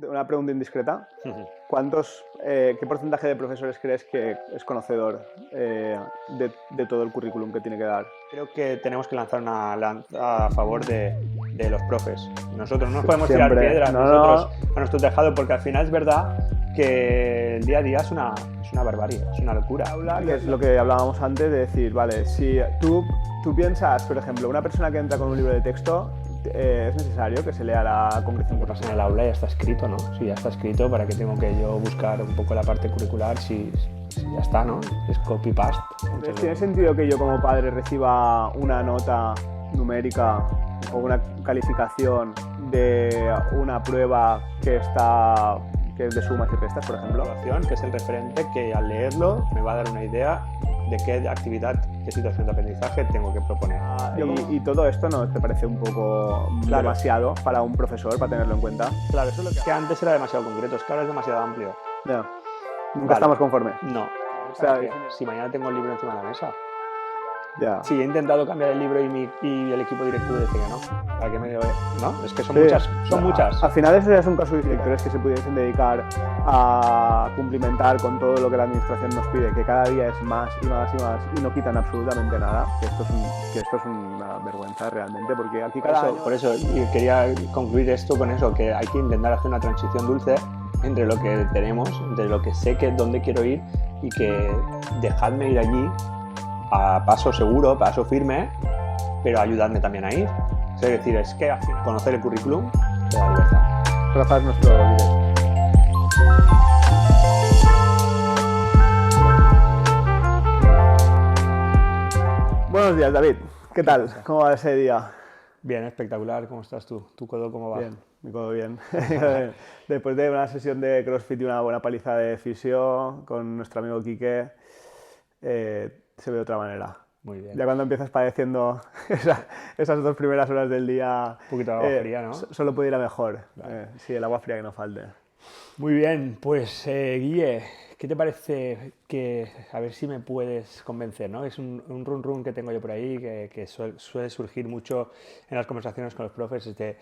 Una pregunta indiscreta. ¿Qué porcentaje de profesores crees que es conocedor de todo el currículum que tiene que dar? Creo que tenemos que lanzar una lanza a favor de los profes. Nosotros no nos podemos tirar Siempre. piedras No, nosotros no. a nuestro tejado, porque al final es verdad que el día a día es una barbaridad, es una locura. Que es lo que hablábamos antes de decir, vale, si tú piensas, por ejemplo, una persona que entra con un libro de texto, es necesario que se lea la concreción Lo que pasa en el aula ya está escrito, ¿no? Si ya está escrito, ¿para qué tengo que yo buscar un poco la parte curricular si ya está, ¿no? Es copy-paste. Entonces, ¿tiene sentido que yo como padre reciba una nota numérica o una calificación de una prueba que es de sumas y restas, por ejemplo? Que es el referente que al leerlo me va a dar una idea de qué actividad, qué situación de aprendizaje tengo que proponer. Y todo esto no te parece un poco demasiado para un profesor, para tenerlo en cuenta. Claro, eso es lo que antes era demasiado concreto, es que ahora es demasiado amplio. Ya. Nunca estamos conformes. No. O sea, si mañana tengo el libro encima de la mesa. Ya. Sí, he intentado cambiar el libro y el equipo directivo dice que no. ¿Para qué me debo? ¿No? Es que son muchas. Al final ese es un caso de directores que se pudiesen dedicar a cumplimentar con todo lo que la administración nos pide, que cada día es más y más y más y no quitan absolutamente nada, que esto es una vergüenza realmente, porque aquí Por eso quería concluir esto con eso, que hay que intentar hacer una transición dulce entre lo que tenemos, entre lo que sé que dónde quiero ir y que dejadme ir allí a paso seguro, paso firme, pero ayudadme también a ir. Es decir, es que conocer el currículum te da libertad. Rafa es nuestro líder. Buenos días, David. ¿Qué tal? ¿Cómo va ese día? Bien, espectacular. ¿Cómo estás tú? ¿Tu codo cómo va? Bien, mi codo bien. Después de una sesión de CrossFit y una buena paliza de fisio con nuestro amigo Quique, se ve de otra manera. Muy bien. Ya cuando empiezas padeciendo esas 2 primeras horas del día, un poquito de agua fría, ¿no? Solo puede ir a mejor. Claro. Sí, el agua fría que no falte. Muy bien, pues Guille, ¿qué te parece que, a ver si me puedes convencer, ¿no? Es un run que tengo yo por ahí que suele surgir mucho en las conversaciones con los profes, es de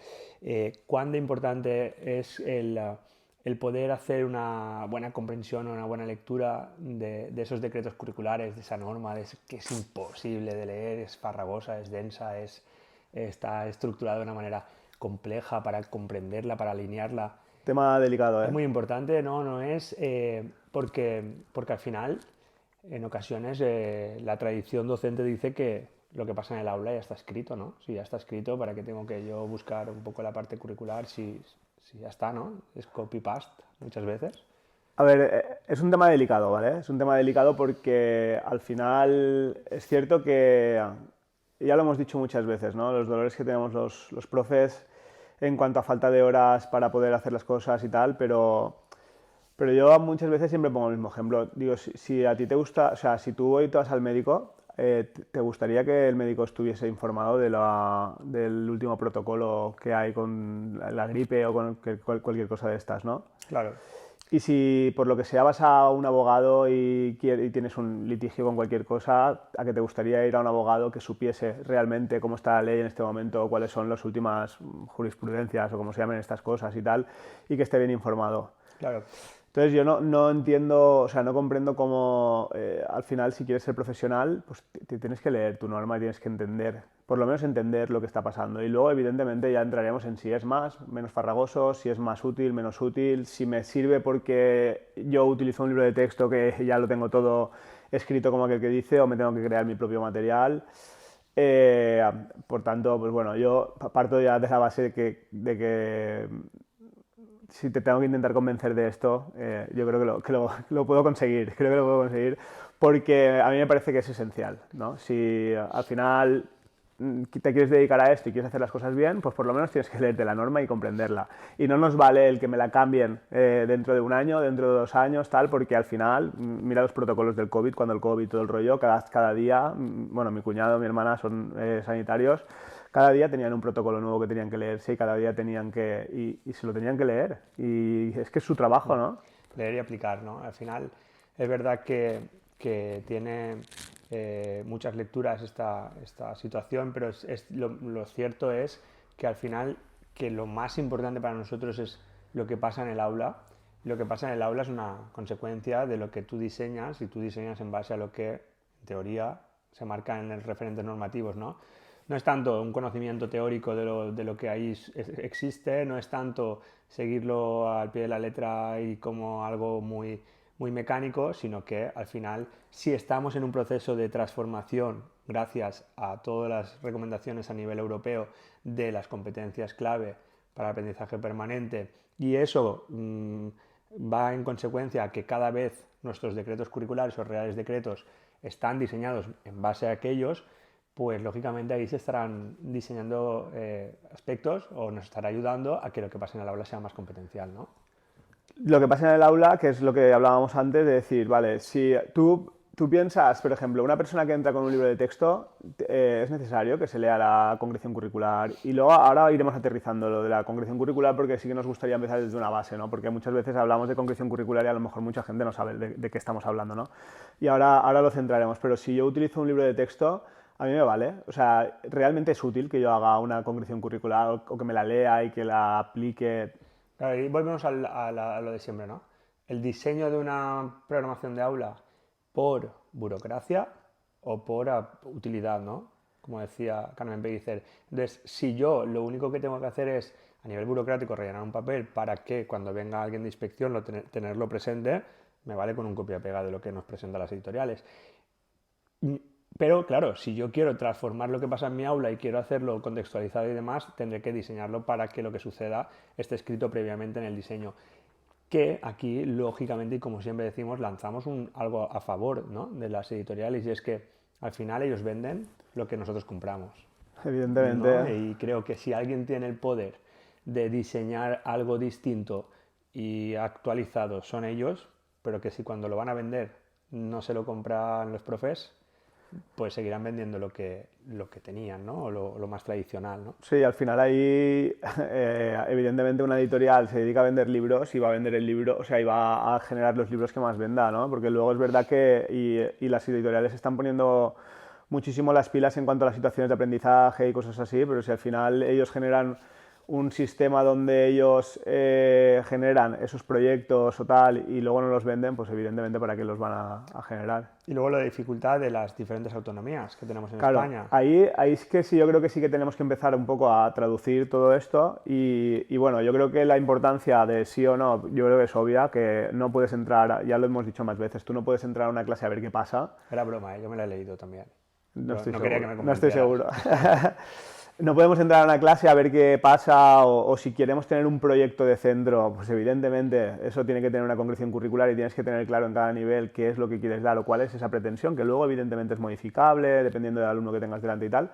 cuán de importante es el poder hacer una buena comprensión o una buena lectura de esos decretos curriculares, de esa norma, que es imposible de leer, es farragosa, es densa, está estructurada de una manera compleja para comprenderla, para alinearla. Tema delicado, ¿eh? Es muy importante, no es porque al final, en ocasiones, la tradición docente dice que lo que pasa en el aula ya está escrito, ¿no? Si ya está escrito, ¿para qué tengo que yo buscar un poco la parte curricular si ya está, ¿no? Es copy-paste muchas veces. A ver, es un tema delicado, ¿vale? Es un tema delicado porque al final es cierto que, ya lo hemos dicho muchas veces, ¿no? Los dolores que tenemos los profes en cuanto a falta de horas para poder hacer las cosas y tal, pero yo muchas veces siempre pongo el mismo ejemplo. Digo, si a ti te gusta, o sea, si tú hoy te vas al médico, ¿te gustaría que el médico estuviese informado del último protocolo que hay con la gripe o con cualquier cosa de estas, ¿no? Claro. Y si por lo que sea vas a un abogado y tienes un litigio con cualquier cosa, ¿a qué te gustaría ir a un abogado que supiese realmente cómo está la ley en este momento, o cuáles son las últimas jurisprudencias o cómo se llaman estas cosas y tal, y que esté bien informado? Claro. Entonces yo no entiendo, o sea, no comprendo cómo al final, si quieres ser profesional, pues te tienes que leer tu norma y tienes que entender, por lo menos entender lo que está pasando. Y luego, evidentemente, ya entraremos en si es más, menos farragoso, si es más útil, menos útil, si me sirve porque yo utilizo un libro de texto que ya lo tengo todo escrito como aquel que dice, o me tengo que crear mi propio material. Por tanto, pues bueno, yo parto ya de la base de que si te tengo que intentar convencer de esto, yo creo que lo puedo conseguir. Creo que lo puedo conseguir porque a mí me parece que es esencial, ¿no? Si al final te quieres dedicar a esto y quieres hacer las cosas bien, pues por lo menos tienes que leerte la norma y comprenderla. Y no nos vale el que me la cambien dentro de un año, dentro de 2 años, tal, porque al final, mira los protocolos del COVID, cuando el COVID, todo el rollo, cada día, bueno, mi cuñado, mi hermana son sanitarios, cada día tenían un protocolo nuevo que tenían que leerse y cada día tenían que... Y se lo tenían que leer. Y es que es su trabajo, ¿no? Leer y aplicar, ¿no? Al final es verdad que tiene muchas lecturas esta situación, pero lo cierto es que al final que lo más importante para nosotros es lo que pasa en el aula. Lo que pasa en el aula es una consecuencia de lo que tú diseñas, y tú diseñas en base a lo que, en teoría, se marca en los referentes normativos, ¿no? No es tanto un conocimiento teórico de lo que ahí existe, no es tanto seguirlo al pie de la letra y como algo muy, muy mecánico, sino que al final, si estamos en un proceso de transformación, gracias a todas las recomendaciones a nivel europeo de las competencias clave para el aprendizaje permanente, y eso va en consecuencia a que cada vez nuestros decretos curriculares o reales decretos están diseñados en base a aquellos, pues lógicamente ahí se estarán diseñando aspectos o nos estará ayudando a que lo que pase en el aula sea más competencial, ¿no? Lo que pasa en el aula, que es lo que hablábamos antes, de decir, vale, si tú piensas, por ejemplo, una persona que entra con un libro de texto, es necesario que se lea la concreción curricular. Y luego ahora iremos aterrizando lo de la concreción curricular porque sí que nos gustaría empezar desde una base, ¿no? Porque muchas veces hablamos de concreción curricular y a lo mejor mucha gente no sabe de qué estamos hablando, ¿no? Y ahora lo centraremos. Pero si yo utilizo un libro de texto, a mí me vale. O sea, realmente es útil que yo haga una concreción curricular o que me la lea y que la aplique. Claro, y volvemos a lo de siempre, ¿no? El diseño de una programación de aula por burocracia o por utilidad, ¿no? Como decía Carmen Pellicer. Entonces, si yo lo único que tengo que hacer es, a nivel burocrático, rellenar un papel para que cuando venga alguien de inspección tenerlo presente, me vale con un copia-pega de lo que nos presentan las editoriales. Pero claro, si yo quiero transformar lo que pasa en mi aula y quiero hacerlo contextualizado y demás, tendré que diseñarlo para que lo que suceda esté escrito previamente en el diseño. Que aquí, lógicamente, y como siempre decimos, lanzamos algo a favor, ¿no?, de las editoriales, y es que al final ellos venden lo que nosotros compramos, ¿no? Evidentemente. Y creo que si alguien tiene el poder de diseñar algo distinto y actualizado son ellos, pero que si cuando lo van a vender no se lo compran los profes, pues seguirán vendiendo lo que tenían, ¿no? O lo más tradicional, ¿no? Sí, al final ahí, evidentemente una editorial se dedica a vender libros y va a vender el libro, o sea, y va a generar los libros que más venda, ¿no? Porque luego es verdad que, y las editoriales están poniendo muchísimo las pilas en cuanto a las situaciones de aprendizaje y cosas así, pero si al final ellos generan un sistema donde ellos generan esos proyectos o tal y luego no los venden, pues evidentemente para qué los van a generar. Y luego la dificultad de las diferentes autonomías que tenemos en Claro, España. ahí es que sí, yo creo que sí que tenemos que empezar un poco a traducir todo esto y bueno, yo creo que la importancia de sí o no, yo creo que es obvia, que no puedes entrar, ya lo hemos dicho más veces, tú no puedes entrar a una clase a ver qué pasa. Era broma, ¿eh? Yo me la he leído también. No Pero estoy no quería que seguro, me no estoy convencieras. seguro. No podemos entrar a una clase a ver qué pasa o si queremos tener un proyecto de centro, pues evidentemente eso tiene que tener una concreción curricular y tienes que tener claro en cada nivel qué es lo que quieres dar o cuál es esa pretensión, que luego evidentemente es modificable dependiendo del alumno que tengas delante y tal,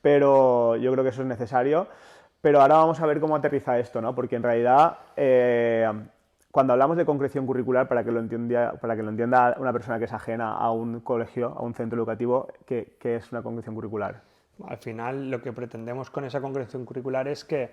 pero yo creo que eso es necesario. Pero ahora vamos a ver cómo aterriza esto, ¿no? Porque en realidad cuando hablamos de concreción curricular, para que lo entienda una persona que es ajena a un colegio, a un centro educativo, ¿qué es una concreción curricular? Al final, lo que pretendemos con esa concreción curricular es que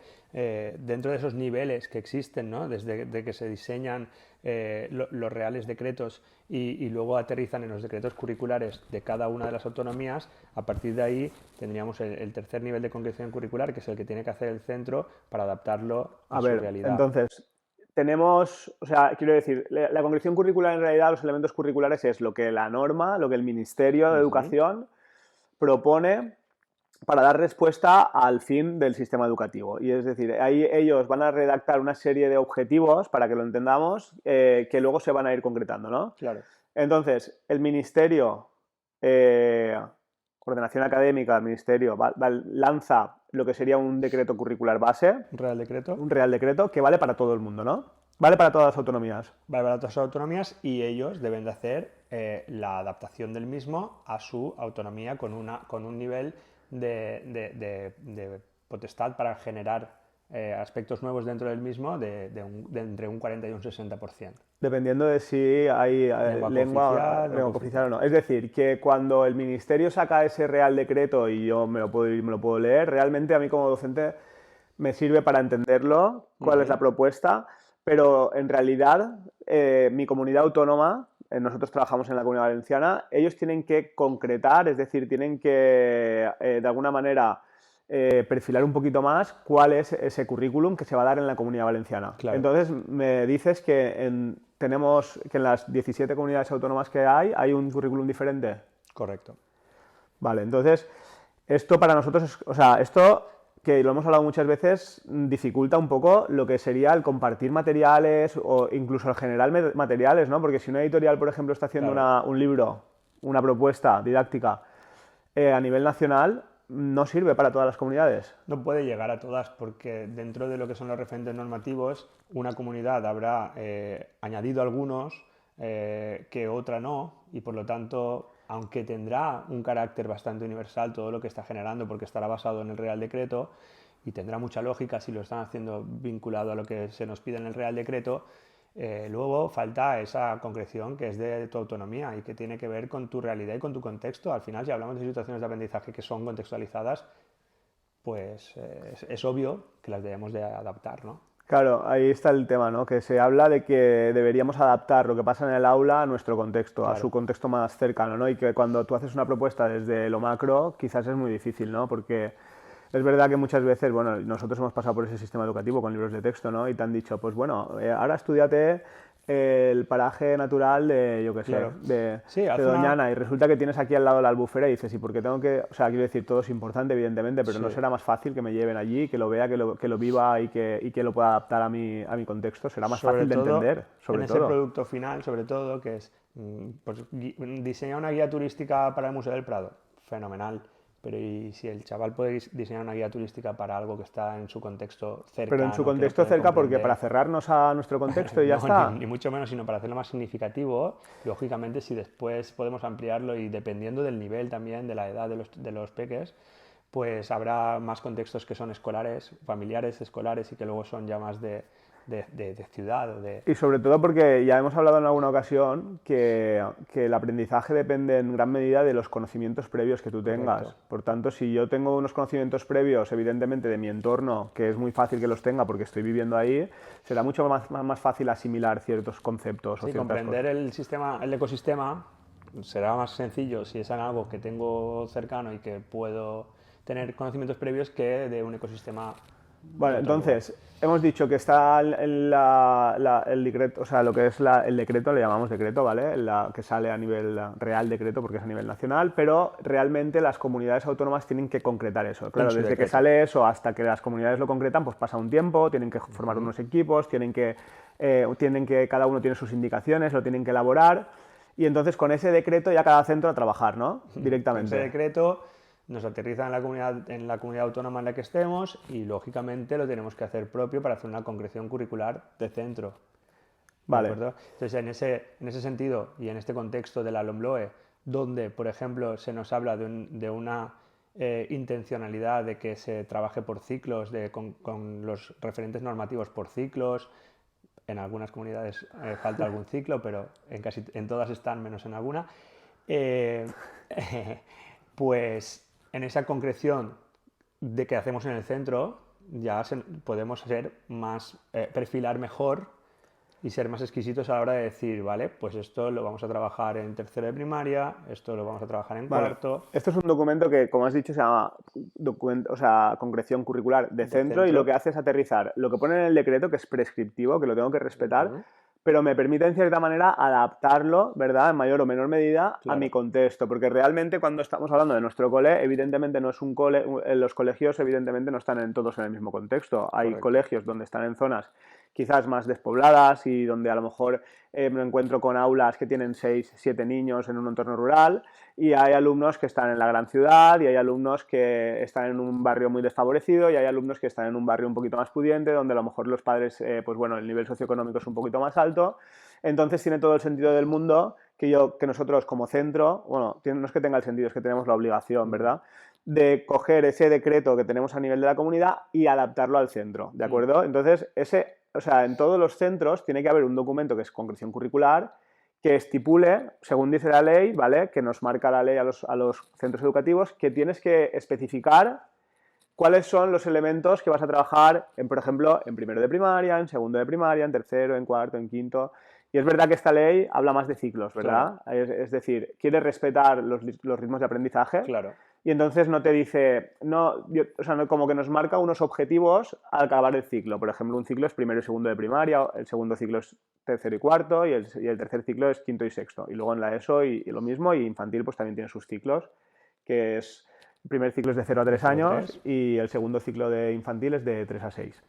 dentro de esos niveles que existen, ¿no?, desde que se diseñan los reales decretos y luego aterrizan en los decretos curriculares de cada una de las autonomías, a partir de ahí tendríamos el tercer nivel de concreción curricular, que es el que tiene que hacer el centro para adaptarlo a A su ver, realidad. entonces, tenemos, o sea, quiero decir, la concreción curricular en realidad, los elementos curriculares es lo que la norma, lo que el Ministerio de Ujú. Educación propone para dar respuesta al fin del sistema educativo. Y es decir, ahí ellos van a redactar una serie de objetivos, para que lo entendamos, que luego se van a ir concretando, ¿no? Claro. Entonces, el Ministerio, eh, Ordenación Académica, el Ministerio, lanza lo que sería un decreto curricular base, Un real decreto. un real decreto, que vale para todo el mundo, ¿no? Vale para todas las autonomías. Vale para otras autonomías y ellos deben de hacer la adaptación del mismo a su autonomía con un nivel de potestad para generar aspectos nuevos dentro del mismo de entre un 40 y un 60%. Dependiendo de si hay Lengua lengua, cooficial, no lengua cooficial cooficial. o no. Es decir, que cuando el ministerio saca ese real decreto y yo me lo puedo ir, me lo puedo leer, realmente a mí como docente me sirve para entenderlo, cuál es la propuesta, pero en realidad mi comunidad autónoma, nosotros trabajamos en la Comunidad Valenciana, ellos tienen que concretar, es decir, tienen que de alguna manera perfilar un poquito más cuál es ese currículum que se va a dar en la Comunidad Valenciana. Claro. Entonces, me dices que tenemos que en las 17 comunidades autónomas que hay un currículum diferente. Correcto. Vale, entonces, esto para nosotros es, o sea, esto que lo hemos hablado muchas veces, dificulta un poco lo que sería el compartir materiales o incluso el generar materiales, ¿no? Porque si una editorial, por ejemplo, está haciendo Claro. un libro, una propuesta didáctica a nivel nacional, no sirve para todas las comunidades. No puede llegar a todas porque dentro de lo que son los referentes normativos, una comunidad habrá añadido algunos que otra no, y por lo tanto, aunque tendrá un carácter bastante universal todo lo que está generando porque estará basado en el Real Decreto y tendrá mucha lógica si lo están haciendo vinculado a lo que se nos pide en el Real Decreto, luego falta esa concreción que es de tu autonomía y que tiene que ver con tu realidad y con tu contexto. Al final, si hablamos de situaciones de aprendizaje que son contextualizadas, pues es obvio que las debemos de adaptar, ¿no? Claro, ahí está el tema, ¿no? Que se habla de que deberíamos adaptar lo que pasa en el aula a nuestro contexto, a su Claro. contexto más cercano, ¿no? Y que cuando tú haces una propuesta desde lo macro, quizás es muy difícil, ¿no? Porque es verdad que muchas veces, bueno, nosotros hemos pasado por ese sistema educativo con libros de texto, ¿no? Y te han dicho, pues bueno, ahora estudiate el paraje natural de, yo qué sé, Claro. de, Sí, de haz una... Doñana, y resulta que tienes aquí al lado la albufera y dices, ¿y por qué tengo que...? O sea, quiero decir, todo es importante, evidentemente, pero Sí. ¿no será más fácil que me lleven allí, que lo vea, que lo viva y que lo pueda adaptar a a mi contexto? Será más Sobre fácil de todo entender, en sobre ese todo. producto final, sobre todo, que es pues, diseñar una guía turística para el Museo del Prado, fenomenal. Pero ¿y si el chaval puede diseñar una guía turística para algo que está en su contexto Pero en su cercano, que lo contexto puede cerca, porque para comprender? cerrarnos a nuestro contexto y ya No, ni, está. ni mucho menos, sino para hacerlo más significativo. Lógicamente, si después podemos ampliarlo y dependiendo del nivel también, de la edad de los peques, pues habrá más contextos que son escolares, familiares, escolares y que luego son ya más de ciudad o de... Y sobre todo porque ya hemos hablado en alguna ocasión que el aprendizaje depende en gran medida de los conocimientos previos que tú tengas. Correcto. Por tanto, si yo tengo unos conocimientos previos, evidentemente, de mi entorno, que es muy fácil que los tenga porque estoy viviendo ahí, será mucho más fácil asimilar ciertos conceptos o Sí, ciertas comprender cosas. el sistema, el ecosistema será más sencillo si es en algo que tengo cercano y que puedo tener conocimientos previos que de un ecosistema de Bueno, otro lugar. entonces, hemos dicho que está el decreto, o sea, lo que es el decreto, le llamamos decreto, ¿vale? Que sale a nivel real decreto porque es a nivel nacional, pero realmente las comunidades autónomas tienen que concretar eso. En Claro, su desde que decreto. sale eso hasta que las comunidades lo concretan, pues pasa un tiempo, tienen que formar unos equipos, tienen que, cada uno tiene sus indicaciones, lo tienen que elaborar, y entonces con ese decreto ya cada centro a trabajar, ¿no? Con ese Directamente. decreto nos aterriza en la comunidad autónoma en la que estemos y lógicamente lo tenemos que hacer propio para hacer una concreción curricular de centro. ¿De Vale. acuerdo? Entonces, en ese sentido y en este contexto de la LOMLOE, donde, por ejemplo, se nos habla de una intencionalidad de que se trabaje por ciclos, con los referentes normativos por ciclos, en algunas comunidades falta algún ciclo, pero en todas están, menos en alguna, eh, pues en esa concreción de que hacemos en el centro, ya podemos ser más, perfilar mejor y ser más exquisitos a la hora de decir, vale, pues esto lo vamos a trabajar en tercero de primaria, esto lo vamos a trabajar en Vale. cuarto, Esto es un documento que, como has dicho, se llama o sea, concreción curricular de de centro, y lo que centro. hace es aterrizar lo que pone en el decreto, que es prescriptivo, que lo tengo que respetar, Ujú, pero me permite en cierta manera adaptarlo, ¿verdad?, en mayor o menor medida a mi claro, contexto, porque realmente cuando estamos hablando de nuestro cole, evidentemente no es un cole, los colegios evidentemente no están todos en el mismo contexto. Hay correcto. colegios donde están en zonas quizás más despobladas y donde a lo mejor me encuentro con aulas que tienen 6 7 niños en un entorno rural, y hay alumnos que están en la gran ciudad, y hay alumnos que están en un barrio muy desfavorecido, y hay alumnos que están en un barrio un poquito más pudiente, donde a lo mejor los padres, pues bueno, el nivel socioeconómico es un poquito más alto. Entonces tiene todo el sentido del mundo que nosotros como centro, bueno, no es que tenga el sentido, es que tenemos la obligación, Mm, ¿verdad?, de coger ese decreto que tenemos a nivel de la comunidad y adaptarlo al centro, ¿de mm, acuerdo? Entonces, o sea, en todos los centros tiene que haber un documento que es concreción curricular, que estipule, según dice la ley, ¿vale?, que nos marca la ley a los centros educativos, que tienes que especificar cuáles son los elementos que vas a trabajar, por ejemplo, en primero de primaria, en segundo de primaria, en tercero, en cuarto, en quinto. Y es verdad que esta ley habla más de ciclos, claro, ¿verdad? Es decir, quiere respetar los ritmos de aprendizaje, claro. y entonces no te dice, no, o sea, como que nos marca unos objetivos al acabar el ciclo. Por ejemplo, un ciclo es primero y segundo de primaria, el segundo ciclo es tercero y cuarto, y el tercer ciclo es quinto y sexto. Y luego en la ESO y lo mismo, y infantil pues también tiene sus ciclos, que es, el primer ciclo es de 0 a 3 años y el segundo ciclo de infantil es de 3 a 6.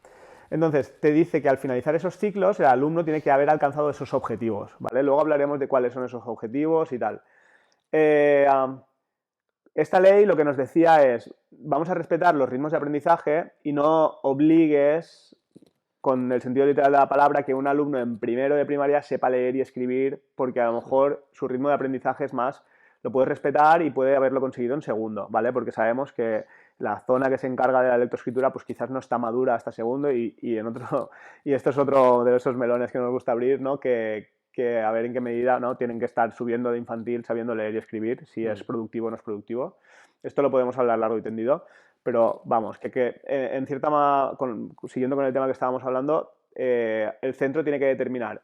Entonces, te dice que al finalizar esos ciclos, el alumno tiene que haber alcanzado esos objetivos, ¿vale? Luego hablaremos de cuáles son esos objetivos y tal. Esta ley lo que nos decía es, vamos a respetar los ritmos de aprendizaje y no obligues, con el sentido literal de la palabra, que un alumno en primero de primaria sepa leer y escribir, porque a lo mejor su ritmo de aprendizaje es más, lo puedes respetar y puede haberlo conseguido en segundo, ¿vale? Porque sabemos que la zona que se encarga de la lectoescritura pues quizás no está madura hasta segundo y esto es otro de esos melones que nos gusta abrir, ¿no? Que a ver en qué medida, ¿no? Tienen que estar subiendo de infantil sabiendo leer y escribir, si es productivo o no es productivo. Esto lo podemos hablar largo y tendido, pero vamos, que en cierta siguiendo con el tema que estábamos hablando, el centro tiene que determinar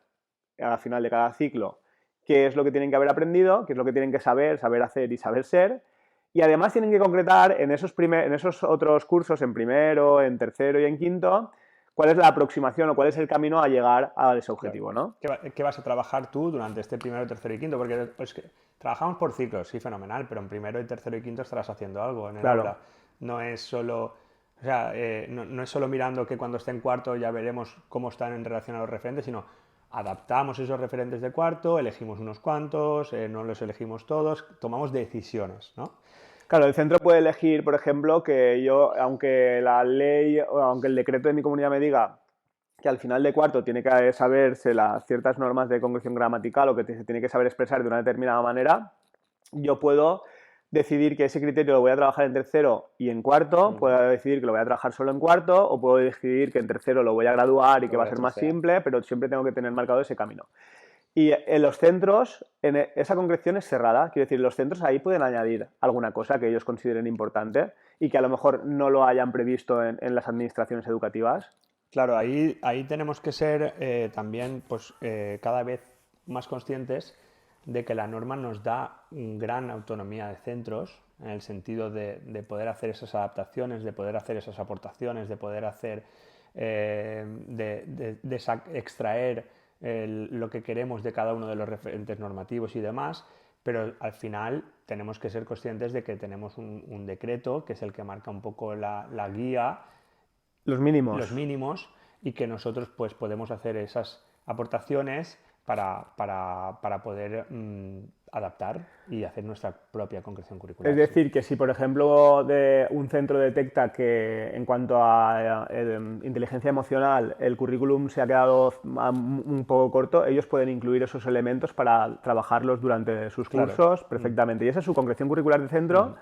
al final de cada ciclo qué es lo que tienen que haber aprendido, qué es lo que tienen que saber hacer y saber ser, y además tienen que concretar en esos otros cursos, en primero, en tercero y en quinto, cuál es la aproximación o cuál es el camino a llegar a ese objetivo, claro. ¿no? ¿Qué vas a trabajar tú durante este primero, tercero y quinto? Porque pues, trabajamos por ciclos, sí, fenomenal, pero en primero, tercero y quinto estarás haciendo algo en el Claro. aula. No es solo, o sea, no es solo mirando que cuando esté en cuarto ya veremos cómo están en relación a los referentes, sino adaptamos esos referentes de cuarto, elegimos unos cuantos, no los elegimos todos, tomamos decisiones, ¿no? Claro, el centro puede elegir, por ejemplo, que yo, aunque la ley o aunque el decreto de mi comunidad me diga que al final de cuarto tiene que saberse las ciertas normas de congregación gramatical o que se tiene que saber expresar de una determinada manera, yo puedo decidir que ese criterio lo voy a trabajar en tercero y en cuarto, puedo decidir que lo voy a trabajar solo en cuarto o puedo decidir que en tercero lo voy a graduar y que va a ser más simple, pero siempre tengo que tener marcado ese camino. Y en los centros, esa concreción es cerrada. Quiero decir, los centros ahí pueden añadir alguna cosa que ellos consideren importante y que a lo mejor no lo hayan previsto en las administraciones educativas. Claro, ahí tenemos que ser también pues, cada vez más conscientes de que la norma nos da gran autonomía de centros, en el sentido de poder hacer esas adaptaciones, de poder hacer esas aportaciones, de poder hacer, extraer lo que queremos de cada uno de los referentes normativos y demás, pero al final tenemos que ser conscientes de que tenemos un decreto que es el que marca un poco la guía, los mínimos, y que nosotros pues podemos hacer esas aportaciones para poder adaptar y hacer nuestra propia concreción curricular. Es decir, que si por ejemplo un centro detecta que en cuanto a inteligencia emocional el currículum se ha quedado un poco corto, ellos pueden incluir esos elementos para trabajarlos durante sus cursos perfectamente. Y esa es su concreción curricular de centro.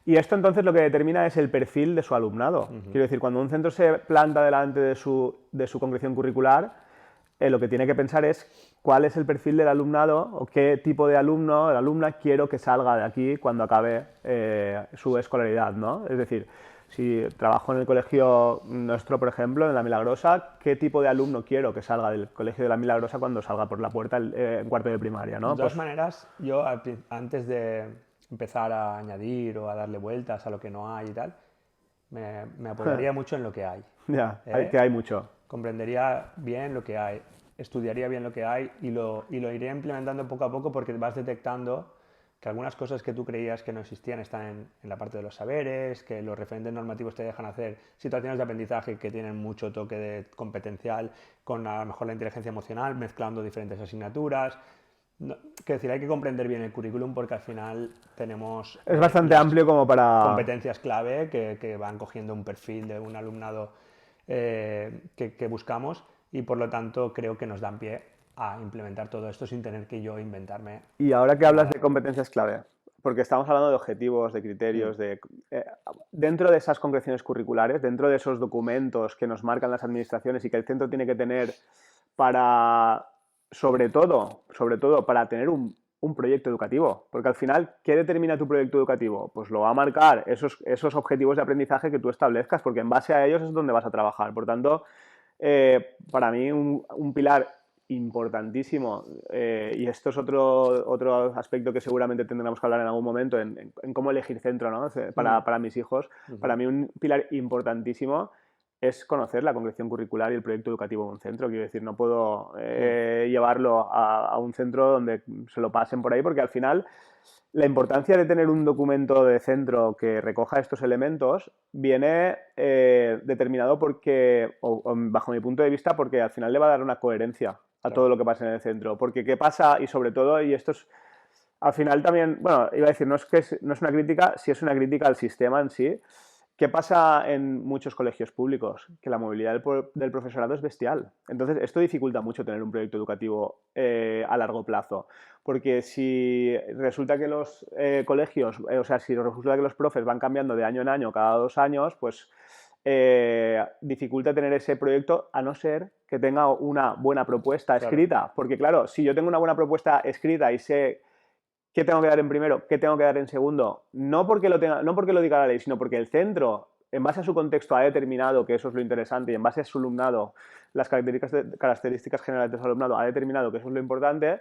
Y esto entonces lo que determina es el perfil de su alumnado. Quiero decir, cuando un centro se planta delante de su concreción curricular, lo que tiene que pensar es cuál es el perfil del alumnado o qué tipo de alumno o de alumna quiero que salga de aquí cuando acabe su escolaridad, ¿no? Es decir, si trabajo en el colegio nuestro, por ejemplo, en La Milagrosa, ¿qué tipo de alumno quiero que salga del colegio de La Milagrosa cuando salga por la puerta en cuarto de primaria, ¿no? De todas maneras, yo antes de empezar a añadir o a darle vueltas a lo que no hay y tal, me apoyaría mucho en lo que hay. Ya, que hay mucho. Comprendería bien lo que hay, estudiaría bien lo que hay y lo iré implementando poco a poco porque vas detectando que algunas cosas que tú creías que no existían están en la parte de los saberes, que los referentes normativos te dejan hacer situaciones de aprendizaje que tienen mucho toque de competencial con a lo mejor la inteligencia emocional, mezclando diferentes asignaturas. No, quiero decir, hay que comprender bien el currículum porque al final tenemos... Es bastante amplio como para... competencias clave que van cogiendo un perfil de un alumnado que buscamos y por lo tanto creo que nos dan pie a implementar todo esto sin tener que yo inventarme. Y ahora que hablas de competencias clave, porque estamos hablando de objetivos, de criterios, dentro de esas concreciones curriculares, dentro de esos documentos que nos marcan las administraciones y que el centro tiene que tener para, sobre todo para tener un proyecto educativo, porque al final, ¿qué determina tu proyecto educativo? Pues lo va a marcar esos objetivos de aprendizaje que tú establezcas, porque en base a ellos es donde vas a trabajar. Por tanto, para mí un pilar importantísimo, y esto es otro aspecto que seguramente tendremos que hablar en algún momento, en cómo elegir centro, ¿no? Para mis hijos. Para mí un pilar importantísimo es conocer la concreción curricular y el proyecto educativo de un centro. Quiero decir, no puedo llevarlo a un centro donde se lo pasen por ahí, porque al final la importancia de tener un documento de centro que recoja estos elementos viene determinado porque, o bajo mi punto de vista, porque al final le va a dar una coherencia a todo lo que pasa en el centro. Porque qué pasa, y sobre todo, y esto es, al final también, bueno, iba a decir, no es una crítica, sí es una crítica al sistema en sí. ¿Qué pasa en muchos colegios públicos? Que la movilidad del profesorado es bestial. Entonces, esto dificulta mucho tener un proyecto educativo a largo plazo. Porque si resulta que los colegios, o sea, si resulta que los profes van cambiando de año en año, cada 2 años, pues dificulta tener ese proyecto, a no ser que tenga una buena propuesta escrita. Porque claro, si yo tengo una buena propuesta escrita y sé qué tengo que dar en primero, qué tengo que dar en segundo, no porque lo diga la ley, sino porque el centro, en base a su contexto, ha determinado que eso es lo interesante, y en base a su alumnado, las características generales de su alumnado, ha determinado que eso es lo importante,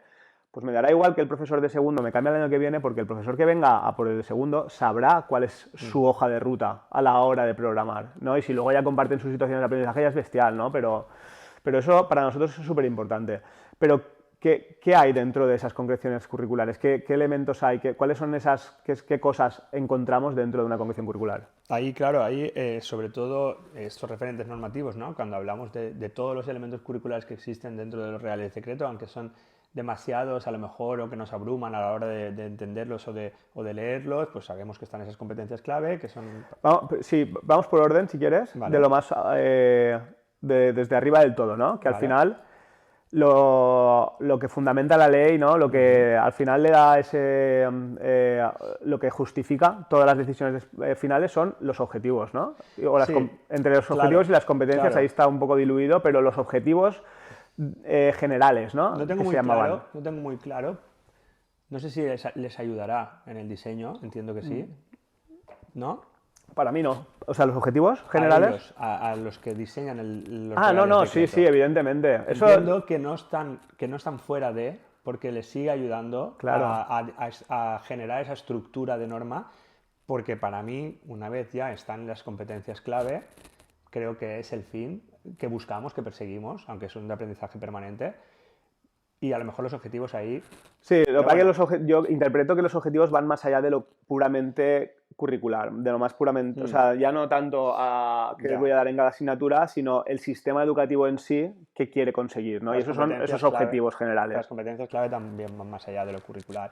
pues me dará igual que el profesor de segundo me cambie el año que viene, porque el profesor que venga a por el de segundo sabrá cuál es su hoja de ruta a la hora de programar, ¿no? Y si luego ya comparten sus situaciones de aprendizaje ya es bestial, ¿no? Pero eso para nosotros es súper importante. Pero ¿qué hay dentro de esas concreciones curriculares? ¿Qué elementos hay? ¿Cuáles son qué cosas encontramos dentro de una concreción curricular? Ahí, claro, sobre todo estos referentes normativos, ¿no? Cuando hablamos de todos los elementos curriculares que existen dentro de los reales de decreto, aunque son demasiados a lo mejor o que nos abruman a la hora de entenderlos o de leerlos, pues sabemos que están esas competencias clave, que son... Vamos por orden, si quieres, vale. de lo más... desde arriba del todo, ¿no? Que al final... Lo que fundamenta la ley, ¿no? Lo que al final le da lo que justifica todas las decisiones finales son los objetivos, ¿no? Entre los objetivos y las competencias ahí está un poco diluido, pero los objetivos generales, ¿no? No tengo muy claro. No sé si les ayudará en el diseño, entiendo que sí. ¿No? Para mí no. O sea, los objetivos generales. A los que diseñan los no, sí, evidentemente. Entiendo que no están fuera de, porque les sigue ayudando a generar esa estructura de norma, porque para mí, una vez ya están las competencias clave, creo que es el fin que buscamos, que perseguimos, aunque son de aprendizaje permanente. Y a lo mejor los objetivos ahí... Sí, yo interpreto que los objetivos van más allá de lo puramente curricular, de lo más puramente... O sea, ya no tanto a qué voy a dar en cada asignatura, sino el sistema educativo en sí que quiere conseguir, ¿no? Y esos son esos objetivos generales. Las competencias clave también van más allá de lo curricular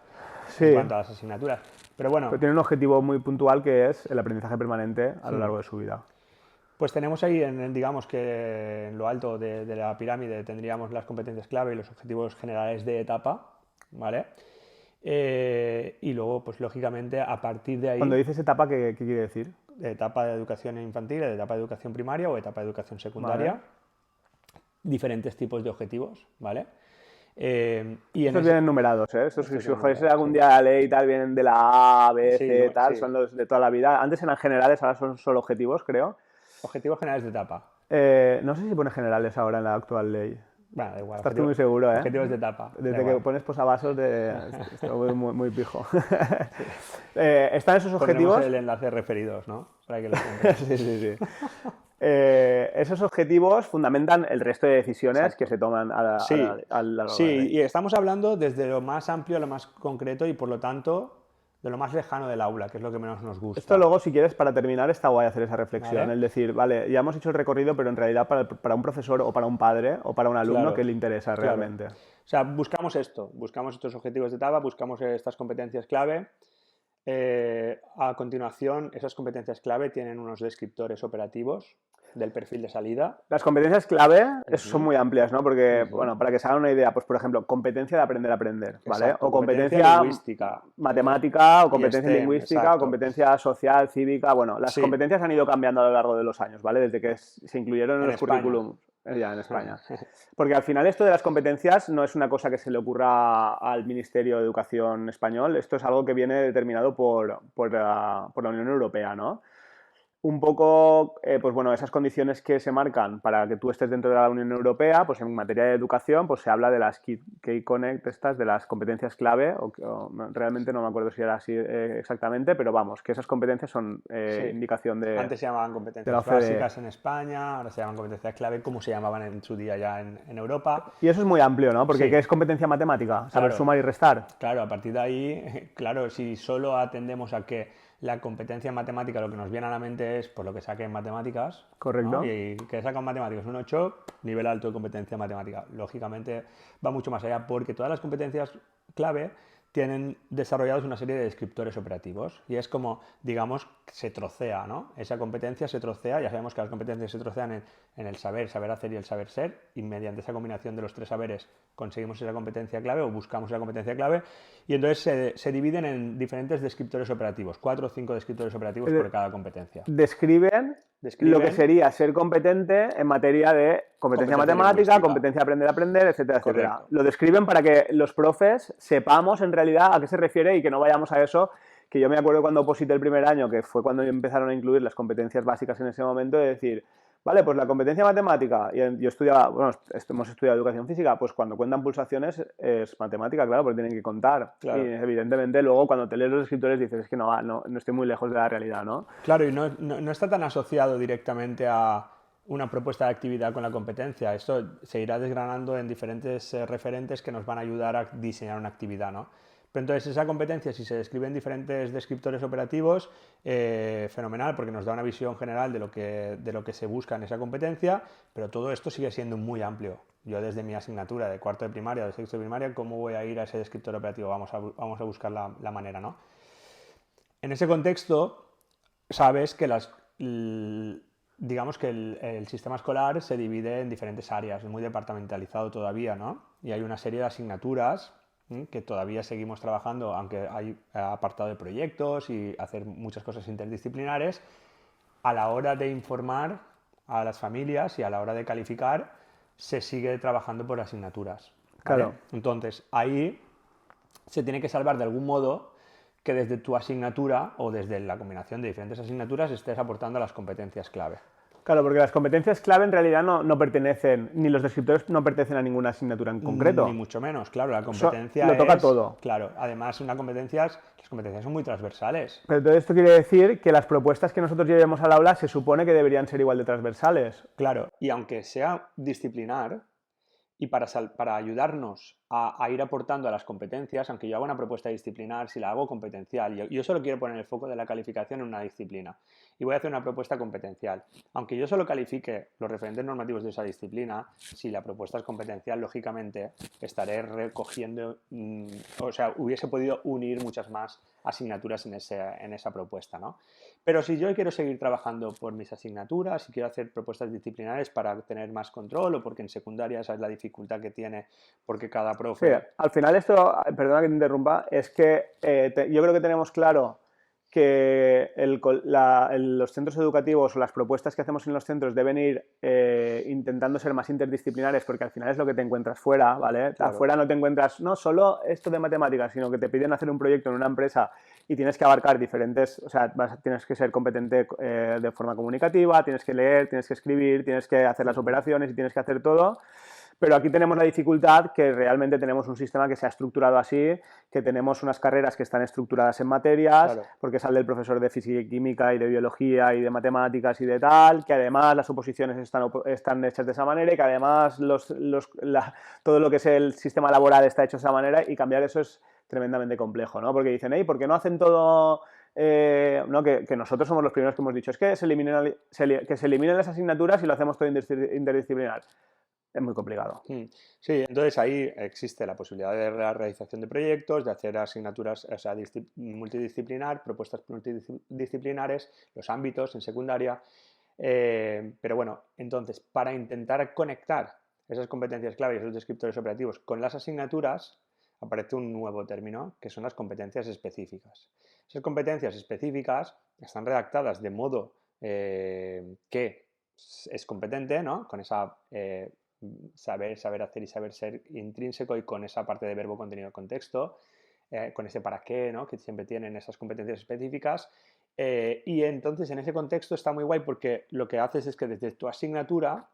en cuanto a las asignaturas. Pero bueno... Pero tiene un objetivo muy puntual que es el aprendizaje permanente a lo largo de su vida. Pues tenemos ahí, digamos que en lo alto de la pirámide tendríamos las competencias clave y los objetivos generales de etapa, ¿vale? Y luego, pues lógicamente, a partir de ahí... Cuando dices etapa, ¿qué quiere decir? Etapa de educación infantil, etapa de educación primaria o etapa de educación secundaria. Vale. Diferentes tipos de objetivos, ¿vale? Estos vienen numerados, ¿eh? Si os fuese algún día la ley y tal, vienen de la A, B, C, tal, son los de toda la vida. Antes eran generales, ahora son solo objetivos, creo. Objetivos generales de etapa. No sé si pone generales ahora en la actual ley. Bueno, da igual. Estás tú muy seguro, ¿eh? Objetivos de etapa. Desde que pones posavasos, estoy muy pijo. Están esos objetivos... Ponemos el enlace referidos, ¿no? Para que lo sí. Esos objetivos fundamentan el resto de decisiones que se toman a la largo. Sí, y estamos hablando desde lo más amplio a lo más concreto y por lo tanto de lo más lejano del aula, que es lo que menos nos gusta. Esto luego, si quieres, para terminar, está guay hacer esa reflexión. ¿Vale? El decir, vale, ya hemos hecho el recorrido, pero en realidad para un profesor o para un padre o para un alumno, ¿qué le interesa realmente? O sea, buscamos estos objetivos de etapa, buscamos estas competencias clave. A continuación, esas competencias clave tienen unos descriptores operativos del perfil de salida. Las competencias clave son muy amplias, ¿no? Porque, bueno, para que se hagan una idea, pues por ejemplo, competencia de aprender a aprender, ¿vale? Exacto, o competencia lingüística. Matemática, o competencia STEM, lingüística, exacto. o competencia social, cívica. Bueno, las competencias han ido cambiando a lo largo de los años, ¿vale? Desde que se incluyeron en los currículums. Ya, en España. Porque al final esto de las competencias no es una cosa que se le ocurra al Ministerio de Educación español, esto es algo que viene determinado por la Unión Europea, ¿no? un poco, pues bueno, esas condiciones que se marcan para que tú estés dentro de la Unión Europea, pues en materia de educación, pues se habla de las Key Connect, estas, de las competencias clave, realmente no me acuerdo si era así exactamente, pero vamos, que esas competencias son Sí. indicación Antes se llamaban de la competencias OCDE. básicas en España, ahora se llaman competencias clave, como se llamaban en su día ya en Europa. Y eso es muy amplio, ¿no? Porque ¿qué Sí, es competencia matemática? Saber claro, sumar y restar. claro, a partir de ahí, claro, si solo atendemos a que la competencia en matemática lo que nos viene a la mente es por lo que saque en matemáticas, ¿no? Correcto. Y que saca en matemáticas un 8, nivel alto de competencia matemática. Lógicamente va mucho más allá porque todas las competencias clave tienen desarrollados una serie de descriptores operativos y es como, digamos, se trocea, ¿no? Esa competencia se trocea, ya sabemos que las competencias se trocean en el saber, saber hacer y el saber ser, y mediante esa combinación de los tres saberes conseguimos esa competencia clave o buscamos esa competencia clave, y entonces se dividen en diferentes descriptores operativos, 4 o 5 descriptores operativos por cada competencia. Describen lo que Describen sería ser competente en materia de competencia competencia matemática, lingüística. competencia aprender a aprender, etcétera, etcétera. Correcto. Lo describen para que los profes sepamos en realidad a qué se refiere y que no vayamos a eso, que yo me acuerdo cuando oposité el primer año, que fue cuando empezaron a incluir las competencias básicas en ese momento, de decir, vale, pues la competencia matemática, y yo estudiaba, bueno, hemos estudiado educación física, pues cuando cuentan pulsaciones es matemática, claro, porque tienen que contar. Y Claro. evidentemente luego cuando te lees los escritores dices, es que no estoy muy lejos de la realidad, ¿no? Claro, y no está tan asociado directamente a una propuesta de actividad con la competencia. Esto se irá desgranando en diferentes referentes que nos van a ayudar a diseñar una actividad, ¿no? Pero entonces esa competencia, si se describe en diferentes descriptores operativos, fenomenal, porque nos da una visión general de lo que se busca en esa competencia, pero todo esto sigue siendo muy amplio. Yo desde mi asignatura de cuarto de primaria, de sexto de primaria, ¿cómo voy a ir a ese descriptor operativo? Vamos a buscar la manera, ¿no? En ese contexto, sabes que digamos que el sistema escolar se divide en diferentes áreas, es muy departamentalizado todavía, ¿no? Y hay una serie de asignaturas que todavía seguimos trabajando, aunque hay apartado de proyectos y hacer muchas cosas interdisciplinares, a la hora de informar a las familias y a la hora de calificar, se sigue trabajando por asignaturas, ¿vale? Claro. Entonces, ahí se tiene que salvar de algún modo que desde tu asignatura o desde la combinación de diferentes asignaturas estés aportando las competencias clave. Claro, porque las competencias clave en realidad no pertenecen, ni los descriptores no pertenecen a ninguna asignatura en Ni concreto. mucho menos, claro, la Eso competencia lo toca es, todo. claro, además las competencias son muy transversales. Pero todo esto quiere decir que las propuestas que nosotros llevemos al aula se supone que deberían ser igual de transversales. Claro, y aunque sea disciplinar, y para ayudarnos a ir aportando a las competencias, aunque yo haga una propuesta disciplinar, si la hago competencial, yo solo quiero poner el foco de la calificación en una disciplina y voy a hacer una propuesta competencial. Aunque yo solo califique los referentes normativos de esa disciplina, si la propuesta es competencial, lógicamente estaré recogiendo, o sea, hubiese podido unir muchas más asignaturas en esa propuesta, ¿no? Pero si yo quiero seguir trabajando por mis asignaturas y quiero hacer propuestas disciplinares para tener más control o porque en secundaria esa es la dificultad que tiene porque cada Sí, profe... al final esto, perdona que te interrumpa, es que yo creo que tenemos claro que los centros educativos o las propuestas que hacemos en los centros deben ir intentando ser más interdisciplinares porque al final es lo que te encuentras fuera, ¿vale? Claro. Afuera no te encuentras no solo esto de matemáticas, sino que te piden hacer un proyecto en una empresa y tienes que abarcar diferentes, o sea, tienes que ser competente de forma comunicativa, tienes que leer, tienes que escribir, tienes que hacer las operaciones y tienes que hacer todo. Pero aquí tenemos la dificultad que realmente tenemos un sistema que se ha estructurado así, que tenemos unas carreras que están estructuradas en materias, Claro. porque sale el profesor de física y química y de biología y de matemáticas y de tal, que además las oposiciones están hechas de esa manera y que además todo lo que es el sistema laboral está hecho de esa manera y cambiar eso es tremendamente complejo, ¿no? Porque dicen, hey, ¿por qué no hacen todo...? No, que nosotros somos los primeros que hemos dicho, es que se eliminen las asignaturas y lo hacemos todo interdisciplinar. Es muy complicado. Sí, entonces ahí existe la posibilidad de la realización de proyectos, de hacer asignaturas, o sea, multidisciplinar, propuestas multidisciplinares, los ámbitos en secundaria. Pero bueno, entonces, para intentar conectar esas competencias clave y esos descriptores operativos con las asignaturas, aparece un nuevo término, que son las competencias específicas. Esas competencias específicas están redactadas de modo que es competente, ¿no? Con esa saber hacer y saber ser intrínseco y con esa parte de verbo, contenido, contexto, con ese para qué, ¿no? Que siempre tienen esas competencias específicas Y entonces en ese contexto está muy guay porque lo que haces es que desde tu asignatura,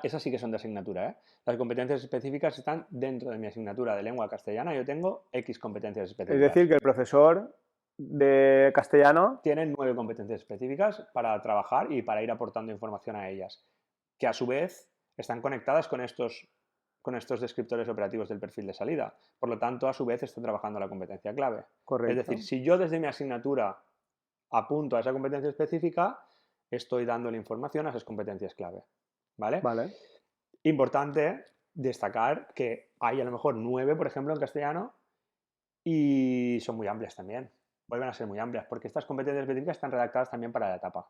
esas sí que son de asignatura, ¿eh? Las competencias específicas están dentro de mi asignatura de lengua castellana. Yo tengo X competencias Es decir, específicas. que el profesor de castellano, Tienen 9 competencias específicas para trabajar y para ir aportando información a ellas, que a su vez están conectadas con estos descriptores operativos del perfil de salida. Por lo tanto, a su vez están trabajando la competencia clave. Es decir, correcto. si yo desde mi asignatura apunto a esa competencia específica, estoy dándole información a esas competencias clave. ¿Vale? Vale. Importante destacar que hay a lo mejor 9, por ejemplo, en castellano, y son muy amplias también. Vuelven a ser muy amplias, porque estas competencias específicas están redactadas también para la etapa.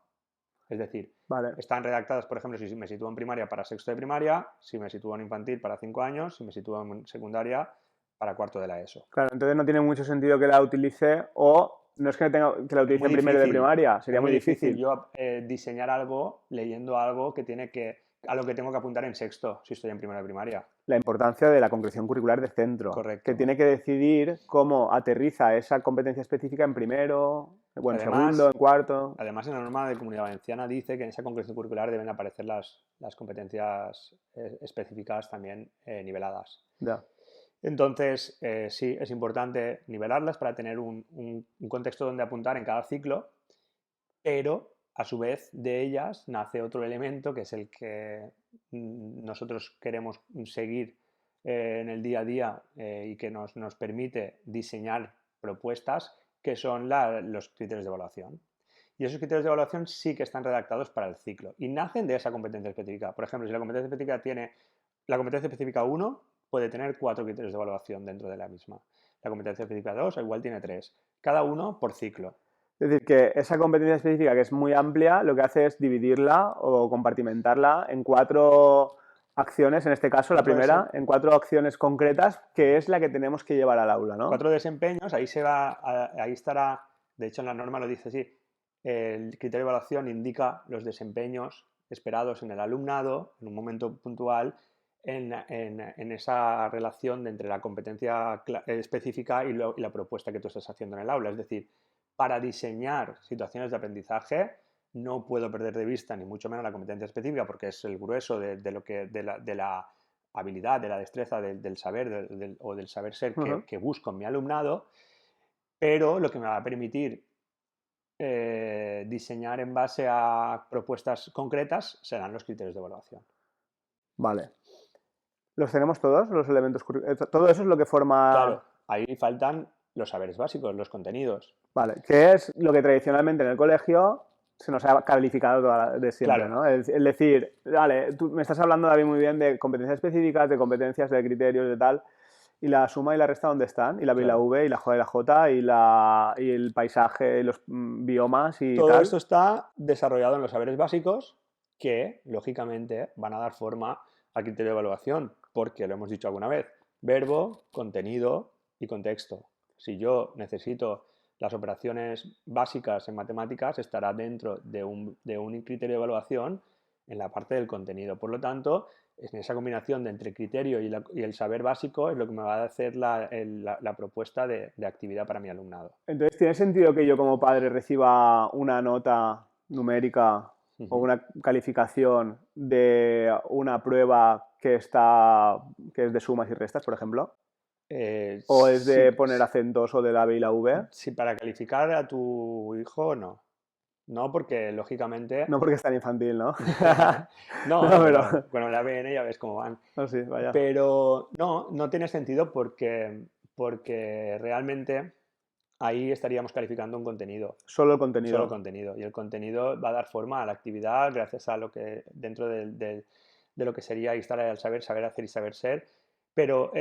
Es decir, Vale. están redactadas, por ejemplo, si me sitúo en primaria para sexto de primaria, si me sitúo en infantil para 5 años, si me sitúo en secundaria para cuarto de la ESO. Claro, entonces no tiene mucho sentido que la utilice o no es que, tenga, que la Es utilice muy en primero de difícil, primaria, es sería muy muy difícil difícil. yo diseñar algo leyendo algo que tiene a lo que tengo que apuntar en sexto, si estoy en primero de primaria. La importancia de la concreción curricular de centro, que Correcto. tiene que decidir cómo aterriza esa competencia específica en primero, o en segundo, en Además, cuarto. además, en la norma de Comunidad Valenciana dice que en esa concreción curricular deben aparecer las competencias específicas también niveladas. Ya. Entonces, sí, es importante nivelarlas para tener un contexto donde apuntar en cada ciclo, pero a su vez de ellas nace otro elemento que es el que nosotros queremos seguir en el día a día y que nos permite diseñar propuestas, que son los criterios de evaluación. Y esos criterios de evaluación sí que están redactados para el ciclo y nacen de esa competencia específica. Por ejemplo, si la competencia específica tiene la competencia específica 1, puede tener 4 criterios de evaluación dentro de la misma. La competencia específica 2 igual tiene 3, cada uno por ciclo. Es decir, que esa competencia específica, que es muy amplia, lo que hace es dividirla o compartimentarla en 4 acciones, en este caso la 4 primera, en 4 acciones concretas, que es la que tenemos que llevar al aula, ¿no? 4 desempeños, ahí estará, de hecho en la norma lo dice así, el criterio de evaluación indica los desempeños esperados en el alumnado en un momento puntual en esa relación entre la competencia específica y la propuesta que tú estás haciendo en el aula. Es decir, para diseñar situaciones de aprendizaje no puedo perder de vista ni mucho menos la competencia específica porque es el grueso de la habilidad, de la destreza, del saber o del saber ser Ujú. que busco en mi alumnado, pero lo que me va a permitir diseñar en base a propuestas concretas serán los criterios de evaluación. Vale. ¿Los tenemos todos, los elementos? Todo eso es lo que forma... Claro, ahí faltan los saberes básicos, los contenidos. Vale, que es lo que tradicionalmente en el colegio se nos ha calificado de siempre, Claro, ¿no? El decir, vale, tú me estás hablando, David, muy bien de competencias específicas, de competencias, de criterios, de tal, y la suma y la resta, ¿dónde están? Y la B y la claro. V, y la J y la J, y el paisaje, y los biomas y Todo tal. esto está desarrollado en los saberes básicos que, lógicamente, van a dar forma al criterio de evaluación, porque lo hemos dicho alguna vez, verbo, contenido y contexto. Si yo necesito las operaciones básicas en matemáticas, estará dentro de un criterio de evaluación en la parte del contenido. Por lo tanto, en esa combinación de entre criterio y el saber básico es lo que me va a hacer la propuesta de actividad para mi alumnado. Entonces, ¿tiene sentido que yo como padre reciba una nota numérica o Ujú. una calificación de una prueba que está, que es de sumas y restas, por ejemplo? ¿O es de Sí, poner acentos o de la B y la V? sí, para calificar a tu hijo, no. No, porque lógicamente. No porque es tan infantil, ¿no? No, No, no, pero... pero bueno, la ABN ya ves cómo van. No, sí, vaya. Pero no, no tiene sentido porque realmente ahí estaríamos calificando un contenido, Solo el solo contenido. contenido. Y el contenido va a dar forma a la actividad gracias a lo que dentro de lo que sería instalar el saber, saber hacer y saber ser. Pero,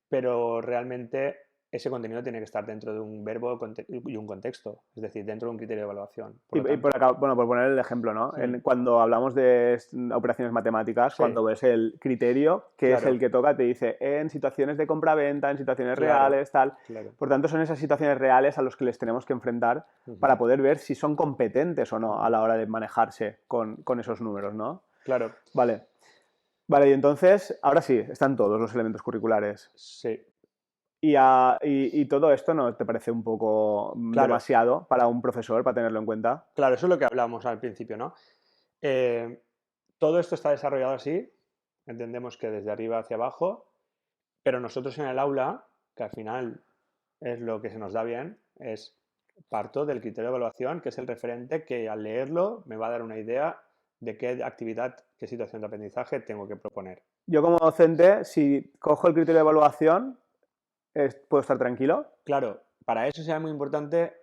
pero realmente ese contenido tiene que estar dentro de un verbo y un contexto, es decir, dentro de un criterio de evaluación. Por lo Y por tanto, acá, bueno, por poner el ejemplo, ¿no? Cuando hablamos de operaciones matemáticas, sí, cuando ves el criterio, que es el claro, que toca, te dice en situaciones de compra-venta, en situaciones claro, reales, tal. claro. Por tanto, son esas situaciones reales a las que les tenemos que enfrentar Ujú, para poder ver si son competentes o no a ujú. la hora de manejarse con esos números, ¿no? Claro, Vale. Vale, y entonces, ahora sí, están todos los elementos curriculares. sí. Y todo esto no te parece un poco Claro, demasiado para un profesor, para tenerlo en cuenta. claro, eso es lo que hablamos al principio, ¿no? Eh, Todo esto está desarrollado así, entendemos que desde arriba hacia abajo, pero nosotros en el aula, que al final es lo que se nos da bien, es parto del criterio de evaluación, que es el referente que al leerlo me va a dar una idea de qué actividad, qué situación de aprendizaje tengo que proponer. Yo como docente, si cojo el criterio de evaluación, puedo estar tranquilo. Claro, para eso será muy importante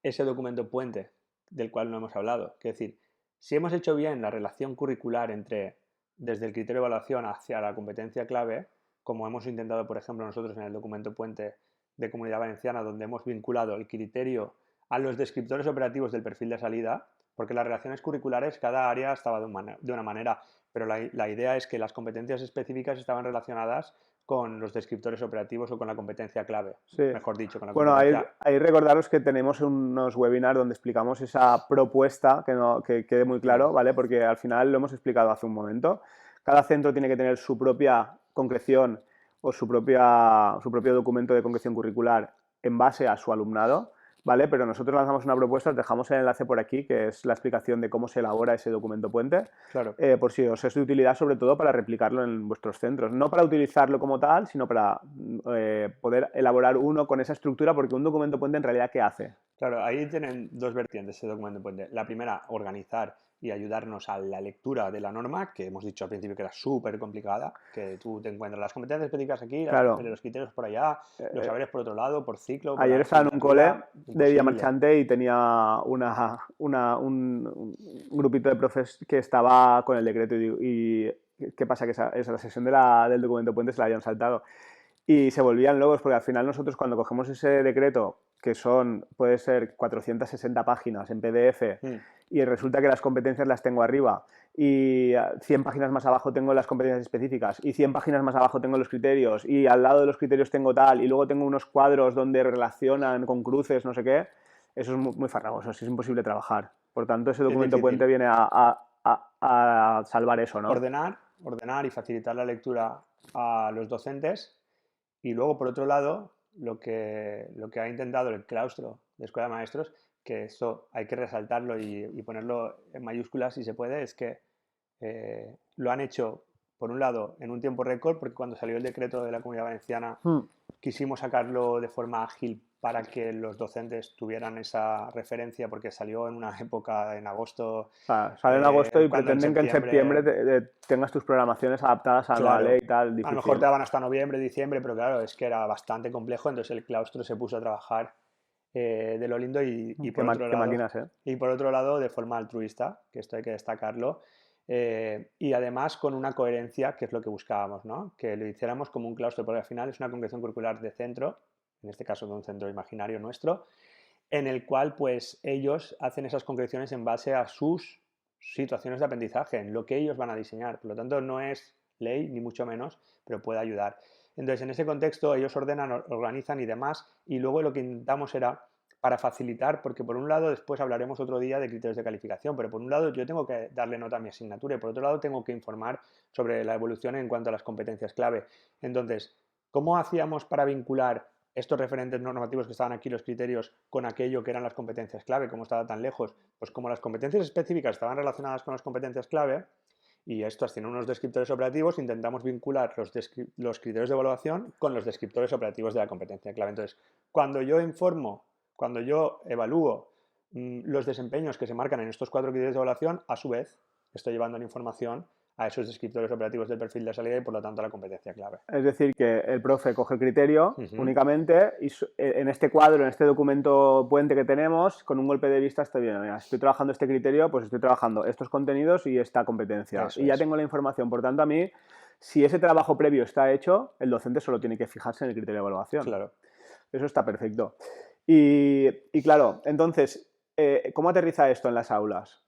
ese documento puente del cual no hemos hablado. Es decir, si hemos hecho bien la relación curricular entre desde el criterio de evaluación hacia la competencia clave, como hemos intentado, por ejemplo, nosotros en el documento puente de Comunidad Valenciana, donde hemos vinculado el criterio a los descriptores operativos del perfil de salida, porque las relaciones curriculares cada área estaba de una manera, pero la idea es que las competencias específicas estaban relacionadas con los descriptores operativos o con la competencia clave, Sí. mejor dicho, con la Bueno, competencia. ahí recordaros que tenemos unos webinars donde explicamos esa propuesta, que quede muy claro, ¿vale? Porque al final lo hemos explicado hace un momento. Cada centro tiene que tener su propia concreción o su propio documento de concreción curricular en base a su alumnado, ¿vale? Pero nosotros lanzamos una propuesta, os dejamos el enlace por aquí, que es la explicación de cómo se elabora ese documento puente, Claro. por si os es de utilidad, sobre todo para replicarlo en vuestros centros. No para utilizarlo como tal, sino para poder elaborar uno con esa estructura, porque un documento puente en realidad, ¿qué hace? Claro, ahí tienen dos vertientes ese documento puente. La primera, organizar y ayudarnos a la lectura de la norma, que hemos dicho al principio que era súper complicada, que tú te encuentras las competencias específicas aquí, Claro, los criterios por allá, los eh, saberes por otro lado, por ciclo, por ayer estaba en un cole asignatura, de imposible. Villamarchante y tenía un grupito de profes que estaba con el decreto y ¿qué pasa? Que esa sesión del documento puente se la habían saltado. Y se volvían locos porque al final nosotros cuando cogemos ese decreto, que puede ser 460 páginas en PDF, Mm, y resulta que las competencias las tengo arriba, y 100 páginas más abajo tengo las competencias específicas, y 100 páginas más abajo tengo los criterios, y al lado de los criterios tengo tal, y luego tengo unos cuadros donde relacionan con cruces, no sé qué, eso es muy farragoso, es imposible trabajar. Por tanto, ese es documento puente difícil. viene a salvar eso, ¿no? Ordenar y facilitar la lectura a los docentes. Y luego, por otro lado, lo que ha intentado el claustro de Escuela de Maestros, que eso hay que resaltarlo y ponerlo en mayúsculas si se puede, es que lo han hecho, por un lado, en un tiempo récord, porque cuando salió el decreto de la Comunidad Valenciana Hmm. quisimos sacarlo de forma ágil para que los docentes tuvieran esa referencia, porque salió en una época, en agosto, O sea, sale en agosto y cuando en pretenden que en septiembre septiembre, tengas tus programaciones adaptadas a la ley claro, y tal, a lo mejor te difícil. daban hasta noviembre, diciembre, pero claro, es que era bastante complejo, entonces el claustro se puso a trabajar de lo lindo Qué máquinas, ¿eh? y por otro lado de forma altruista, que esto hay que destacarlo, y además con una coherencia, que es lo que buscábamos, ¿no? Que lo hiciéramos como un claustro, porque al final es una concreción curricular de centro, en este caso de un centro imaginario nuestro, en el cual pues ellos hacen esas concreciones en base a sus situaciones de aprendizaje, en lo que ellos van a diseñar. Por lo tanto, no es ley, ni mucho menos, pero puede ayudar. Entonces, en ese contexto, ellos ordenan, organizan y demás, y luego lo que intentamos era para facilitar, porque por un lado después hablaremos otro día de criterios de calificación, pero por un lado yo tengo que darle nota a mi asignatura y por otro lado tengo que informar sobre la evolución en cuanto a las competencias clave. Entonces, ¿cómo hacíamos para vincular estos referentes normativos que estaban aquí, los criterios, con aquello que eran las competencias clave? ¿Cómo estaba tan lejos? Pues como las competencias específicas estaban relacionadas con las competencias clave, y estos tienen unos descriptores operativos, intentamos vincular los criterios de evaluación con los descriptores operativos de la competencia clave. Entonces, cuando yo informo, cuando yo evalúo los desempeños que se marcan en estos cuatro criterios de evaluación, a su vez estoy llevando la información a esos descriptores operativos del perfil de salida y por lo tanto a la competencia clave. Es decir, que el profe coge el criterio Uh -huh. únicamente y en este cuadro, en este documento puente que tenemos, con un golpe de vista estoy bien. Mira, si estoy trabajando este criterio, pues estoy trabajando estos contenidos y esta competencia. Eso Y ya es. tengo la información. Por tanto, a mí, si ese trabajo previo está hecho, el docente solo tiene que fijarse en el criterio de evaluación. Claro. Eso está perfecto. Y claro, entonces, ¿cómo aterriza esto en las aulas?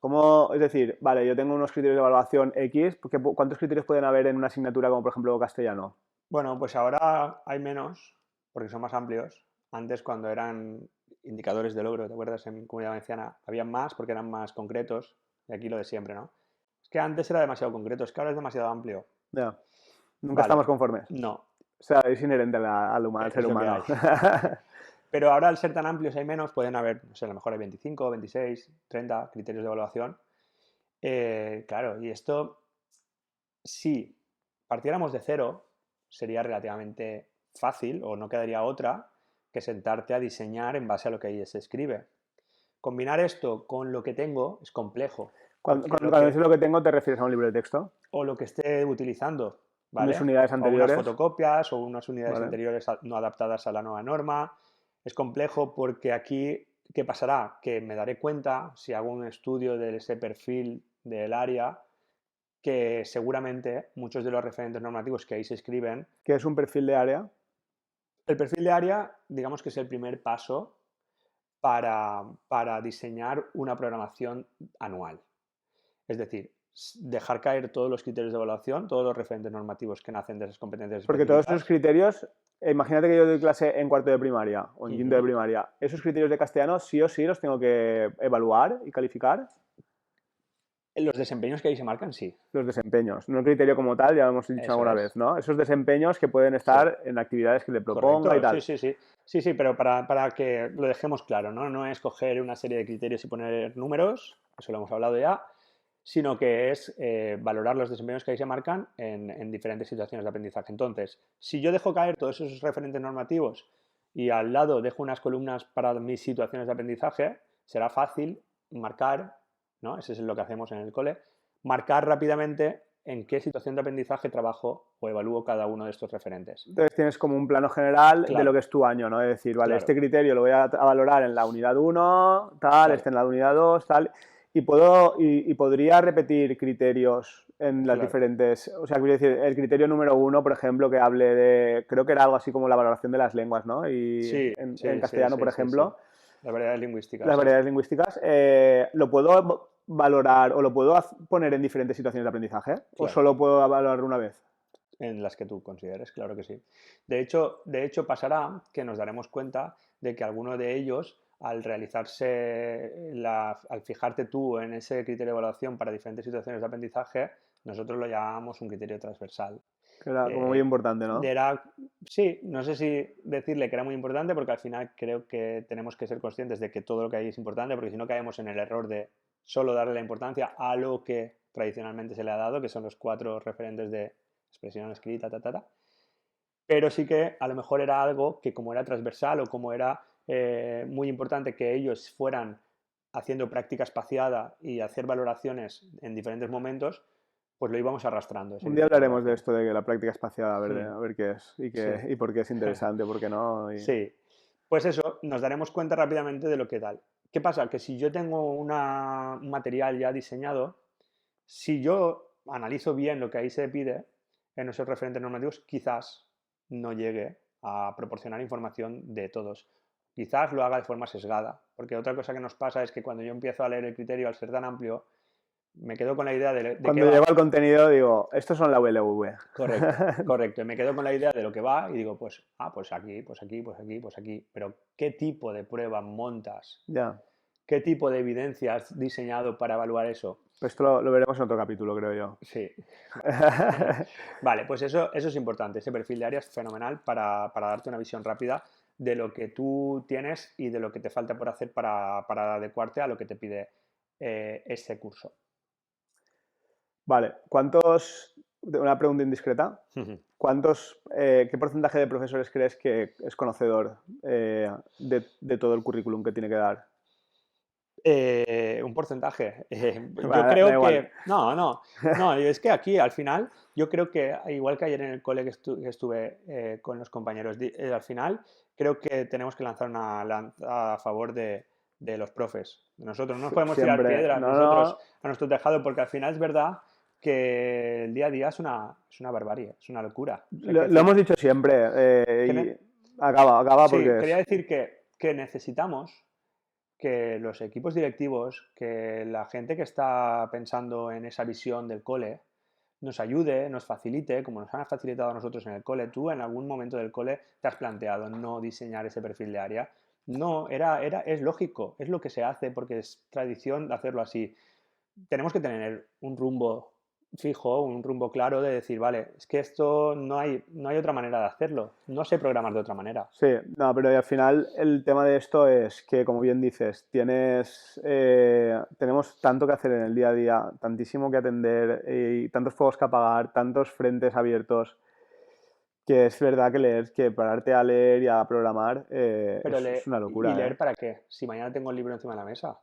Es decir, vale, yo tengo unos criterios de evaluación X, ¿cuántos criterios pueden haber en una asignatura como por ejemplo castellano? Bueno, pues ahora hay menos, porque son más amplios. Antes, cuando eran indicadores de logro, ¿te acuerdas? En Comunidad Valenciana había más porque eran más concretos, y aquí lo de siempre, ¿no? Es que antes era demasiado concreto, es que ahora es demasiado amplio. Ya, nunca Vale, estamos conformes. no. O sea, es inherente al ser Es lo que humano. hay. Pero ahora, al ser tan amplios, hay menos, pueden haber, no sé, a lo mejor hay 25, 26, 30 criterios de evaluación. Claro, y esto, si partiéramos de cero, sería relativamente fácil, o no quedaría otra, que sentarte a diseñar en base a lo que ahí se escribe. Combinar esto con lo que tengo es complejo, porque Cuando dices lo que tengo, ¿te refieres a un libro de texto? o lo que esté utilizando, Mis ¿vale? unidades O unas anteriores, fotocopias o unas unidades ¿vale? anteriores no adaptadas a la nueva norma. Es complejo porque aquí, ¿qué pasará? Que me daré cuenta, si hago un estudio de ese perfil del área, que seguramente muchos de los referentes normativos que ahí se escriben, ¿Qué es un perfil de área? el perfil de área, digamos que es el primer paso para diseñar una programación anual. Es decir, dejar caer todos los criterios de evaluación, todos los referentes normativos que nacen de esas competencias Porque todos esos específicas. criterios, imagínate que yo doy clase en cuarto de primaria o en quinto de Ujú. primaria, esos criterios de castellano sí o sí los tengo que evaluar y calificar. Los desempeños que ahí se marcan, sí. Los desempeños, no el criterio como tal, ya lo hemos dicho Eso alguna es. vez, ¿no? Esos desempeños que pueden Sí. estar en actividades que le proponga y Correcto, sí, tal. sí, sí. Sí, sí, pero para que lo dejemos claro, ¿no? No es coger una serie de criterios y poner números, eso lo hemos hablado ya, sino que es valorar los desempeños que ahí se marcan en diferentes situaciones de aprendizaje. Entonces, si yo dejo caer todos esos referentes normativos y al lado dejo unas columnas para mis situaciones de aprendizaje, será fácil marcar, ¿no? Eso es lo que hacemos en el cole, marcar rápidamente en qué situación de aprendizaje trabajo o evalúo cada uno de estos referentes. Entonces tienes como un plano general de lo Claro, que es tu año, ¿no? Es decir, vale, claro, este criterio lo voy a valorar en la unidad uno, tal, claro, este en la unidad 2, tal, y podría repetir criterios en las claro. diferentes, o sea, quiero decir, el criterio número uno, por ejemplo, que hable de, creo que era algo así como la valoración de las lenguas, ¿no? Y Sí, en sí, sí, castellano, por sí, sí, sí. ejemplo, Las variedades lingüísticas, las sí. variedades lingüísticas, ¿lo puedo valorar o lo puedo poner en diferentes situaciones de aprendizaje? ¿O Claro, solo puedo valorarlo una vez? en las que tú consideres, claro que sí. De hecho pasará que nos daremos cuenta de que alguno de ellos, al realizarse, al fijarte tú en ese criterio de evaluación para diferentes situaciones de aprendizaje, nosotros lo llamamos un criterio transversal. Que era como muy Eh, importante, ¿no? era, sí, no sé si decirle que era muy importante, porque al final creo que tenemos que ser conscientes de que todo lo que hay es importante, porque si no caemos en el error de solo darle la importancia a lo que tradicionalmente se le ha dado, que son los 4 referentes de expresión escrita, pero sí que a lo mejor era algo que, como era transversal o como era muy importante que ellos fueran haciendo práctica espaciada y hacer valoraciones en diferentes momentos, pues lo íbamos arrastrando, ese Un día criterio de hablaremos de evaluación. esto, de la práctica espacial, Hmm, a ver qué es sí. y por qué es interesante, por qué no. Sí, pues eso, nos daremos cuenta rápidamente de lo que tal. ¿Qué pasa? Que si yo tengo un material ya diseñado, si yo analizo bien lo que ahí se pide en esos referentes normativos, quizás no llegue a proporcionar información de todos. Quizás lo haga de forma sesgada, porque otra cosa que nos pasa es que cuando yo empiezo a leer el criterio al ser tan amplio, me quedo con la idea de qué Cuando llego va. al contenido digo, estos son la ULV. Correcto, correcto. Y me quedo con la idea de lo que va y digo, pues aquí, pues aquí, pues aquí, pues aquí. Pero ¿qué tipo de prueba montas? Ya, ¿Qué tipo de evidencia has diseñado para evaluar eso? pues esto lo veremos en otro capítulo, creo yo. Sí, vale. Vale, pues eso es importante. Ese perfil de área es fenomenal para darte una visión rápida de lo que tú tienes y de lo que te falta por hacer para adecuarte a lo que te pide ese curso. Vale, una pregunta indiscreta, ¿qué porcentaje de profesores crees que es conocedor de todo el currículum que tiene que dar? Un porcentaje. Yo Vale, da creo igual. que. No, no. No, es que aquí al final, yo creo que, igual que ayer en el cole que estuve con los compañeros, al final creo que tenemos que lanzar una lanza a favor de los profes. Nosotros no nos podemos tirar Siempre, piedras no, nosotros no, a nuestro tejado, porque al final es verdad que el día a día es una barbarie, es una locura. O sea, quiero lo decir, hemos dicho siempre que y acaba sí, porque quería es. decir que necesitamos que los equipos directivos, que la gente que está pensando en esa visión del cole, nos ayude, nos facilite, como nos han facilitado a nosotros en el cole. Tú en algún momento del cole te has planteado no diseñar ese perfil de área. No, es lógico, es lo que se hace porque es tradición hacerlo así. Tenemos que tener un rumbo fijo, un rumbo claro de decir, vale, es que esto no hay otra manera de hacerlo, no sé programar de otra manera. Sí, no, pero al final el tema de esto es que, como bien dices, tenemos tanto que hacer en el día a día, tantísimo que atender y tantos fuegos que apagar, tantos frentes abiertos, que es verdad que pararte a leer y a programar Pero es una ¿y locura, ¿eh? leer para qué? Si mañana tengo el libro encima de la mesa.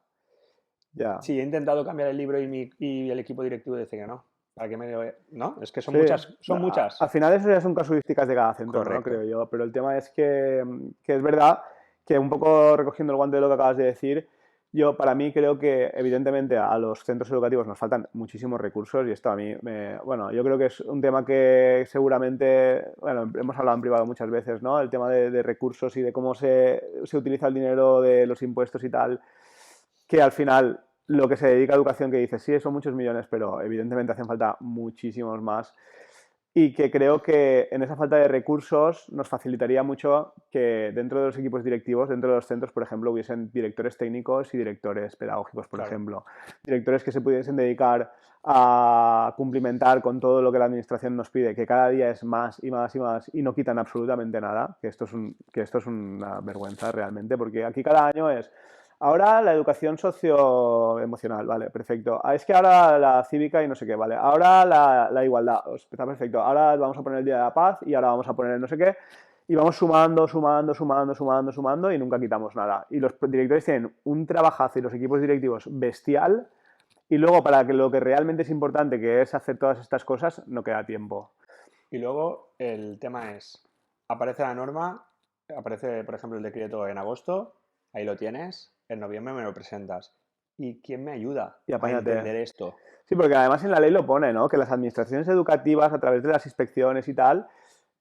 Ya. Si he intentado cambiar el libro y el equipo directivo dice que no. ¿Para qué me leo? ¿No? Es que son Sí, muchas, son no, muchas. al final eso ya son casuísticas de cada centro, ¿no? Creo Correcto. yo, pero el tema es que es verdad que un poco recogiendo el guante de lo que acabas de decir, yo para mí creo que evidentemente a los centros educativos nos faltan muchísimos recursos y esto a mí bueno, yo creo que es un tema que seguramente, bueno, hemos hablado en privado muchas veces, ¿no? El tema de recursos y de cómo se utiliza el dinero de los impuestos y tal, que al final lo que se dedica a educación, que dices, sí, son muchos millones, pero evidentemente hacen falta muchísimos más. Y que creo que en esa falta de recursos nos facilitaría mucho que dentro de los equipos directivos, dentro de los centros, por ejemplo, hubiesen directores técnicos y directores pedagógicos, por Claro. ejemplo. Directores que se pudiesen dedicar a cumplimentar con todo lo que la administración nos pide, que cada día es más y más y más y no quitan absolutamente nada, que esto es una vergüenza realmente, porque aquí cada año es ahora la educación socioemocional, vale, perfecto. Es que ahora la cívica y no sé qué, vale. Ahora la igualdad, está perfecto. Ahora vamos a poner el Día de la Paz y ahora vamos a poner el no sé qué. Y vamos sumando, sumando, sumando, sumando, sumando y nunca quitamos nada. Y los directores tienen un trabajazo y los equipos directivos bestial. Y luego para que lo que realmente es importante, que es hacer todas estas cosas, no queda tiempo. Y luego el tema es, aparece la norma, aparece, por ejemplo, el decreto en agosto, ahí lo tienes, en noviembre me lo presentas. ¿Y quién me ayuda Y a apáñate. entender esto? Sí, porque además en la ley lo pone, ¿no? Que las administraciones educativas, a través de las inspecciones y tal,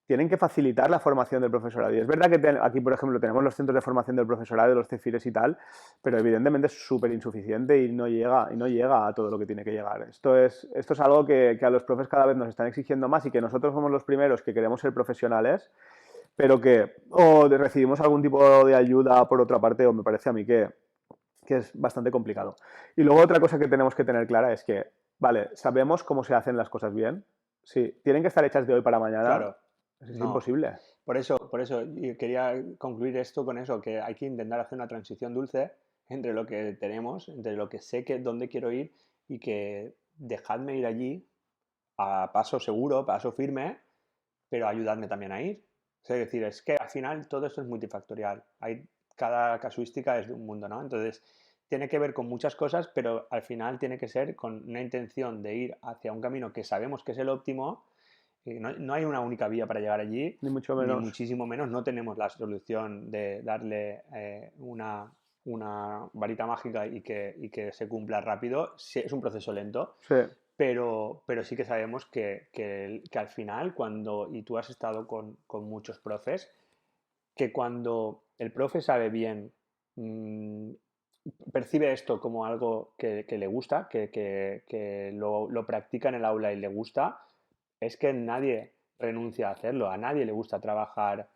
tienen que facilitar la formación del profesorado. Y es verdad que aquí, por ejemplo, tenemos los centros de formación del profesorado, los CEFIRES y tal, pero evidentemente es súper insuficiente y no llega a todo lo que tiene que llegar. Esto es algo que a los profes cada vez nos están exigiendo más y que nosotros somos los primeros que queremos ser profesionales, pero que o recibimos algún tipo de ayuda por otra parte, o me parece a mí que es bastante complicado. Y luego otra cosa que tenemos que tener clara es que, vale, sabemos cómo se hacen las cosas bien. Sí, tienen que estar hechas de hoy para mañana. Claro, Es no. imposible. Por eso, y quería concluir esto con eso, que hay que intentar hacer una transición dulce entre lo que tenemos, entre lo que sé que dónde quiero ir y que dejadme ir allí a paso seguro, paso firme, pero ayudadme también a ir. Es decir, es que al final todo esto es multifactorial. Cada casuística es de un mundo, ¿no? Entonces, tiene que ver con muchas cosas, pero al final tiene que ser con una intención de ir hacia un camino que sabemos que es el óptimo. No hay una única vía para llegar allí, Ni mucho ni menos. muchísimo menos no tenemos la solución de darle una varita mágica y que se cumpla rápido. Sí, es un proceso lento, Sí, pero sí que sabemos que al final, y tú has estado con muchos profes, que cuando el profe sabe bien, mm, percibe esto como algo que le gusta, que lo practica en el aula y le gusta, es que nadie renuncia a hacerlo, a nadie le gusta trabajar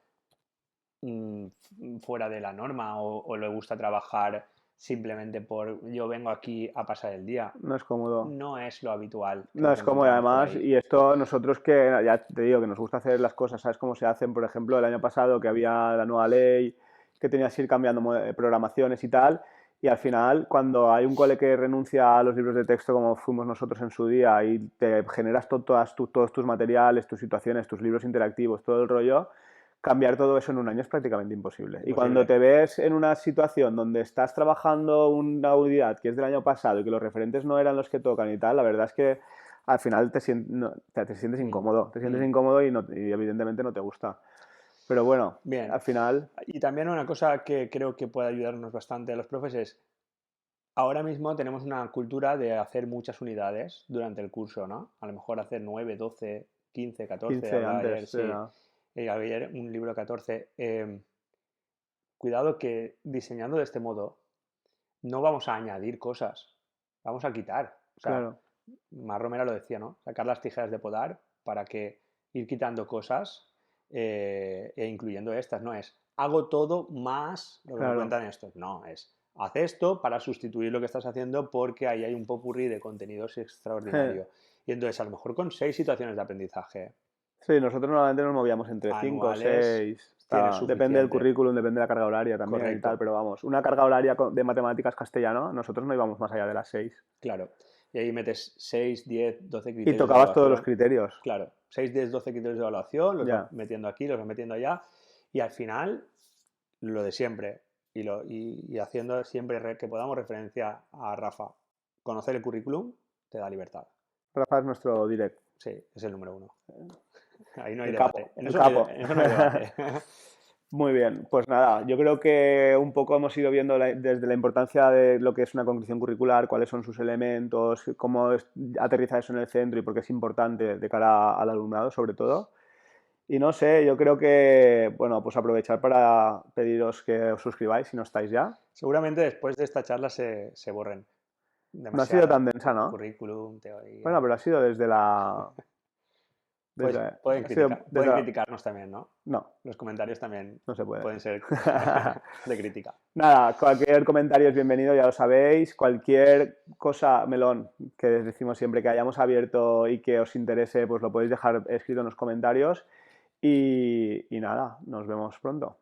fuera de la norma o le gusta trabajar simplemente por yo vengo aquí a pasar el día. no es cómodo. No es lo habitual que No nos es cómodo encontramos por además, ahí. y esto nosotros que, ya te digo, que nos gusta hacer las cosas, ¿sabes cómo se hacen? Por ejemplo, el año pasado que había la nueva ley, que tenías que ir cambiando programaciones y tal, y al final, cuando hay un cole que renuncia a los libros de texto como fuimos nosotros en su día y te generas todos tus materiales, tus situaciones, tus libros interactivos, todo el rollo, cambiar todo eso en un año es prácticamente imposible. Y cuando Imposible. te ves en una situación donde estás trabajando una unidad que es del año pasado y que los referentes no eran los que tocan y tal, la verdad es que al final no, te sientes Mm, incómodo. Te sientes mm. incómodo y evidentemente no te gusta. Pero bueno, Bien. al final, Y también una cosa que creo que puede ayudarnos bastante a los profes es, ahora mismo tenemos una cultura de hacer muchas unidades durante el curso, ¿no? A lo mejor hacer 9, 12, 15, 14, 15 hablaba ayer, antes sí, era... ayer un libro 14. Cuidado que diseñando de este modo no vamos a añadir cosas, vamos a quitar. O sea, Claro, Mar Romera lo decía, ¿no? Sacar las tijeras de podar para que ir quitando cosas e incluyendo estas, no es hago todo más lo que me claro. cuentan estos, no, es haz esto para sustituir lo que estás haciendo porque ahí hay un popurrí de contenidos extraordinario. Y entonces a lo mejor con 6 situaciones de aprendizaje Sí, nosotros normalmente nos movíamos entre 5 o anuales 6. tienes Depende del suficiente. currículum, depende de la carga horaria también y tal, Correcto, pero vamos, una carga horaria de matemáticas castellano, nosotros no íbamos más allá de las 6. claro. Y ahí metes 6, 10, 12 Y criterios de tocabas todos los evaluación. criterios. Claro, 6, 10, 12 criterios de evaluación, los vas Ya. metiendo aquí, los vas metiendo allá. Y al final, lo de siempre. Y haciendo siempre que podamos referencia a Rafa. Conocer el currículum te da libertad. Rafa es nuestro direct. Sí, es el número uno. Ahí no hay El debate. capo, el capo. En eso no hay debate. Muy bien, pues nada, yo creo que un poco hemos ido viendo desde la importancia de lo que es una concreción curricular, cuáles son sus elementos, cómo aterriza eso en el centro y por qué es importante de cara al alumnado sobre todo. Y no sé, yo creo que, bueno, pues aprovechar para pediros que os suscribáis si no estáis ya. Seguramente después de esta charla se borren No ha sido demasiado. tan densa, ¿no? Currículum, Bueno, teoría. pero ha sido desde la... Pues ha sido desde pueden la... criticarnos también, ¿no? No, Los comentarios también no se puede. pueden ser de crítica. Nada, cualquier comentario es bienvenido, ya lo sabéis. Cualquier cosa, melón, que decimos siempre que hayamos abierto y que os interese, pues lo podéis dejar escrito en los comentarios. Y nada, nos vemos pronto.